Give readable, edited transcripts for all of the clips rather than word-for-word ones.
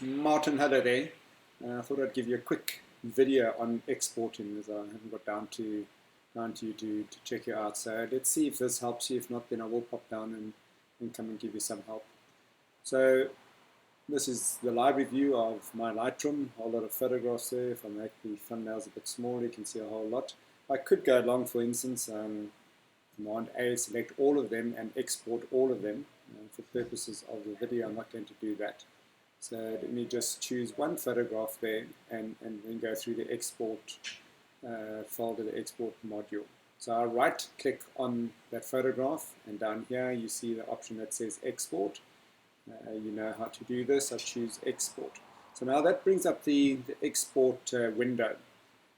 Martin, hello there. I thought I'd give you a quick video on exporting as I haven't got down to you to check you out. So let's see if this helps you. If not, then I will pop down and come and give you some help. So this is the library view of my Lightroom. A whole lot of photographs there. If I make the thumbnails a bit smaller, you can see a whole lot. I could go along, for instance, Command A, select all of them and export all of them. For purposes of the video, I'm not going to do that. So let me just choose one photograph there and then go through the export folder, the export module. So I right click on that photograph, and down here you see the option that says export. You know how to do this. I choose export. So now that brings up the export window.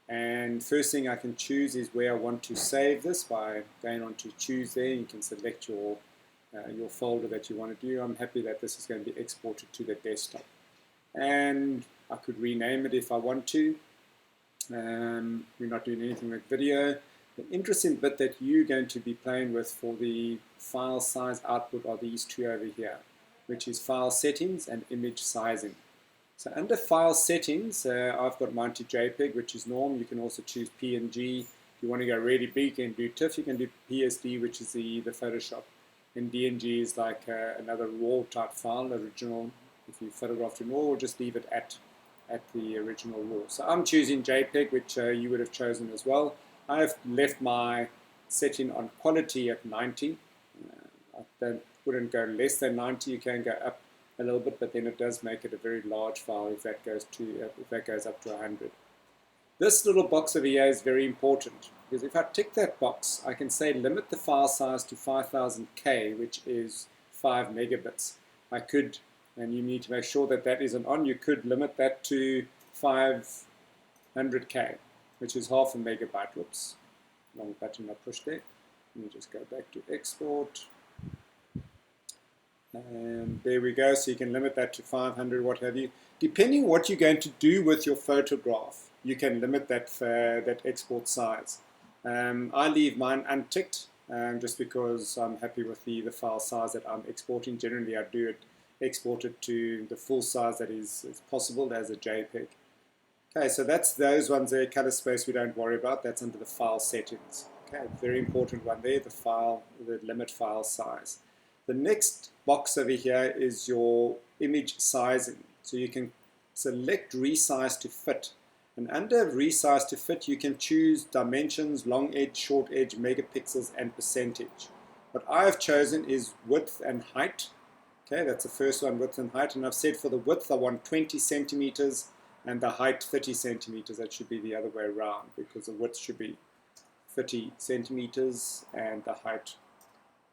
And first thing I can choose is where I want to save this by going on to choose there. You can select your folder that you want to do. I'm happy that this is going to be exported to the desktop. And I could rename it if I want to. We're not doing anything with video. The interesting bit that you're going to be playing with for the file size output are these two over here, which is file settings and image sizing. So under file settings, I've got mine to JPEG, which is norm. You can also choose PNG. If you want to go really big and do TIFF, you can do PSD, which is the Photoshop. And DNG is like another raw type file, original. If you photographed in RAW, just leave it at the original RAW. So I'm choosing JPEG, which you would have chosen as well. I've left my setting on quality at 90. I wouldn't go less than 90. You can go up a little bit, but then it does make it a very large file if that goes up to 100. This little box over here is very important, because if I tick that box, I can say limit the file size to 5000K, which is 5 megabits. I could, and you need to make sure that that isn't on, you could limit that to 500K, which is half a megabyte. Whoops, wrong button I pushed there. Let me just go back to export. And there we go, so you can limit that to 500, what have you. Depending what you're going to do with your photograph, you can limit that export size. I leave mine unticked just because I'm happy with the file size that I'm exporting. Generally, I do export it to the full size that is possible as a JPEG. Okay, so that's those ones there. Color space we don't worry about. That's under the file settings. Okay, very important one there, the limit file size. The next box over here is your image sizing. So you can select resize to fit. And under resize to fit, you can choose dimensions, long edge, short edge, megapixels, and percentage. What I have chosen is width and height. Okay, that's the first one, width and height. And I've said for the width, I want 20 centimeters and the height 30 centimeters. That should be the other way around, because the width should be 30 centimeters and the height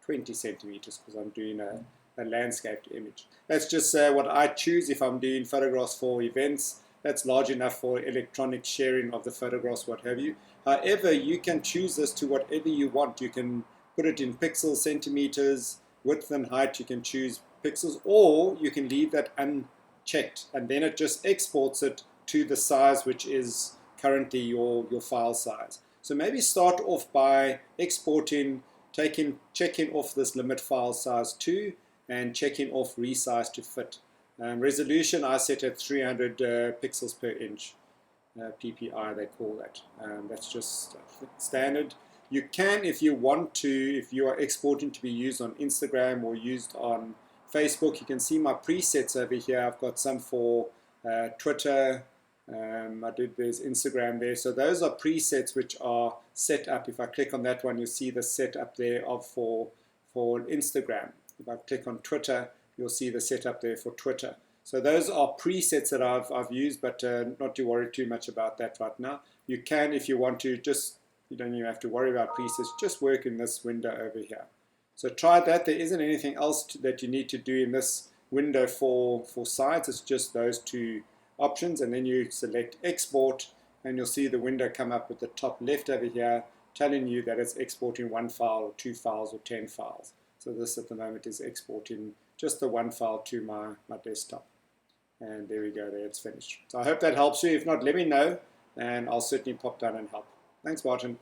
20 centimeters, because I'm doing a landscaped image. That's just what I choose if I'm doing photographs for events. That's large enough for electronic sharing of the photographs, what have you. However, you can choose this to whatever you want. You can put it in pixels, centimeters, width and height. You can choose pixels, or you can leave that unchecked, and then it just exports it to the size which is currently your file size. So maybe start off by exporting, checking off this limit file size 2 and checking off resize to fit. Resolution I set at 300 pixels per inch, PPI they call that. That's just standard. You can, if you want to, if you are exporting to be used on Instagram or used on Facebook, you can see my presets over here. I've got some for Twitter. There's Instagram there. So those are presets which are set up. If I click on that one, you'll see the setup there for Instagram. If I click on Twitter, you'll see the setup there for Twitter. So those are presets that I've used, but not to worry too much about that right now. You can, if you want to, you don't even have to worry about presets, just work in this window over here. So try that. There isn't anything else that you need to do in this window for size. It's just those two options, and then you select export, and you'll see the window come up at the top left over here telling you that it's exporting 1 file or 2 files or 10 files. So this at the moment is exporting just the 1 file to my desktop. And there we go, there it's finished. So I hope that helps you. If not, let me know, and I'll certainly pop down and help. Thanks, Martin.